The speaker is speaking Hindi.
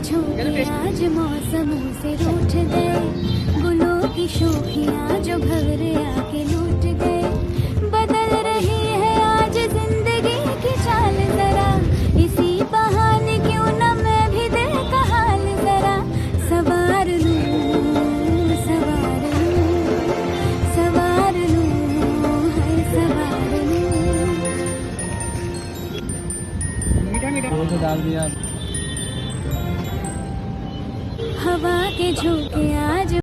झोंके आज मौसमों से रूठ गए, गुलों की शोखियाँ जो भंवरे आके लूट गए। बदल रही है आज जिंदगी की चाल जरा, इसी बहाने क्यों न मैं भी दिल का हाल जरा सवार लूं, सवार लूं, सवार लूं, है सवार लूं। वो तो डाल दिया। हवा के झोंके आज